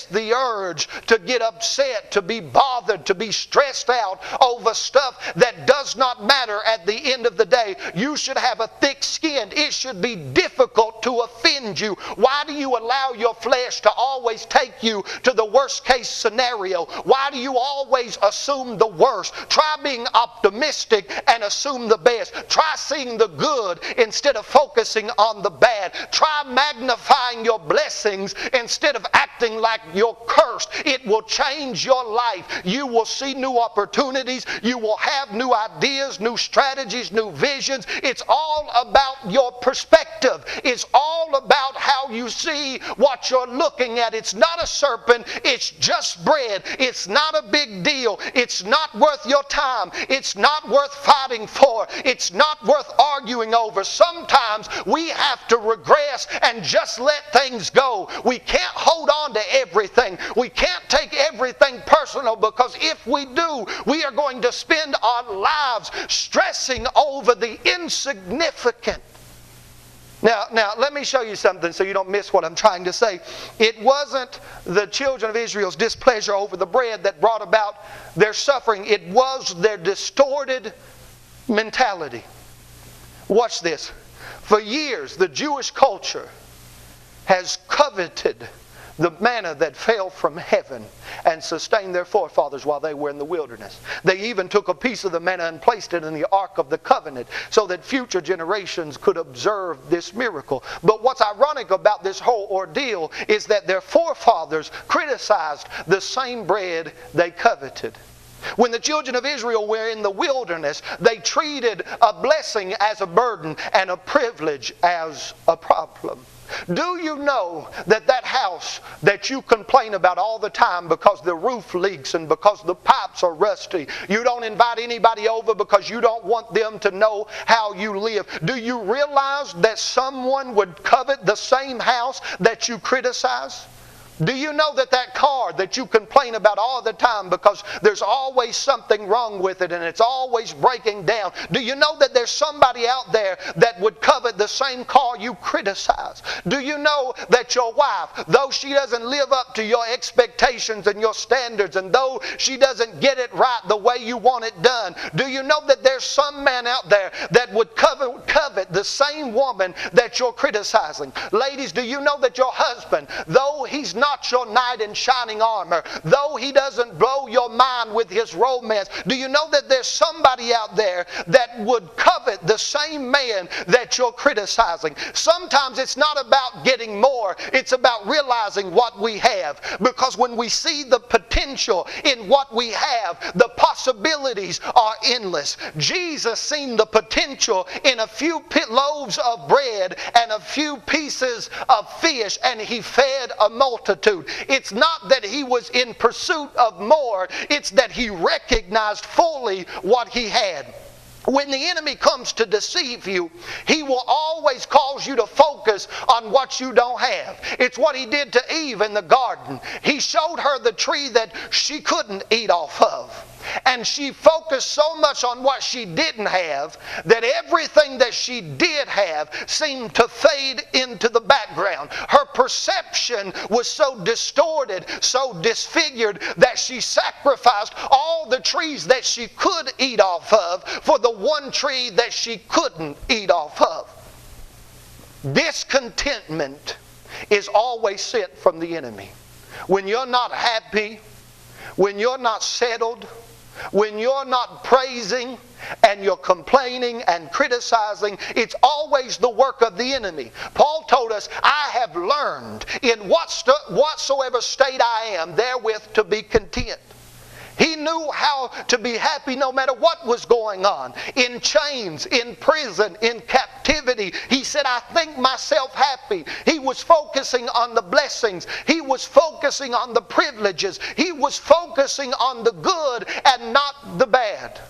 resist the urge to get upset, to be bothered, to be stressed out over stuff that does not matter at the end of the day. You should have a thick skin. It should be difficult to offend you. Why do you allow your flesh to always take you to the worst case scenario? Why do you always assume the worst? Try being optimistic and assume the best. Try seeing the good instead of focusing on the bad. Try magnifying your blessings instead of acting like you're cursed. It will change your life. You will see new opportunities. You will have new ideas, new strategies, new visions. It's all about your perspective. It's all about how you see what you're looking at. It's not a serpent. It's just bread. It's not a big deal. It's not worth your time. It's not worth fighting for. It's not worth arguing over. Sometimes we have to regress and just let things go. We can't hold on to everything. We can't take everything personal, because if we do, we are going to spend our lives stressing over the insignificant. Now, let me show you something so you don't miss what I'm trying to say. It wasn't the children of Israel's displeasure over the bread that brought about their suffering. It was their distorted mentality. Watch this. For years, the Jewish culture has coveted the manna that fell from heaven and sustained their forefathers while they were in the wilderness. They even took a piece of the manna and placed it in the Ark of the Covenant so that future generations could observe this miracle. But what's ironic about this whole ordeal is that their forefathers criticized the same bread they coveted. When the children of Israel were in the wilderness, they treated a blessing as a burden and a privilege as a problem. Do you know that that house that you complain about all the time because the roof leaks and because the pipes are rusty, you don't invite anybody over because you don't want them to know how you live? Do you realize that someone would covet the same house that you criticize? Do you know that that car that you complain about all the time because there's always something wrong with it and it's always breaking down? Do you know that there's somebody out there that would covet the same car you criticize? Do you know that your wife, though she doesn't live up to your expectations and your standards, and though she doesn't get it right the way you want it done, do you know that there's some man out there that would covet the same woman that you're criticizing? Ladies, do you know that your husband, though he's not your knight in shining armor, though he doesn't blow your mind with his romance, do you know that there's somebody out there that would covet the same man that you're criticizing? Sometimes it's not about getting more, it's about realizing what we have. Because when we see the potential in what we have, the possibilities are endless. Jesus seen the potential in a few loaves of bread and a few pieces of fish, and he fed a multitude. It's not that he was in pursuit of more, it's that he recognized fully what he had. When the enemy comes to deceive you, he will always cause you to focus on what you don't have. It's what he did to Eve in the garden. He showed her the tree that she couldn't eat off of. And she focused so much on what she didn't have that everything that she did have seemed to fade into the background. Her perception was so distorted, so disfigured, that she sacrificed all the trees that she could eat off of for the one tree that she couldn't eat off of. Discontentment is always sent from the enemy. When you're not happy, when you're not settled, when you're not praising and you're complaining and criticizing, it's always the work of the enemy. Paul told us, I have learned in whatsoever state I am, therewith to be content. He knew how to be happy no matter what was going on. In chains, in prison, in captivity. He said, I think myself happy. He was focusing on the blessings. He was focusing on the privileges. He was focusing on the good and not the bad.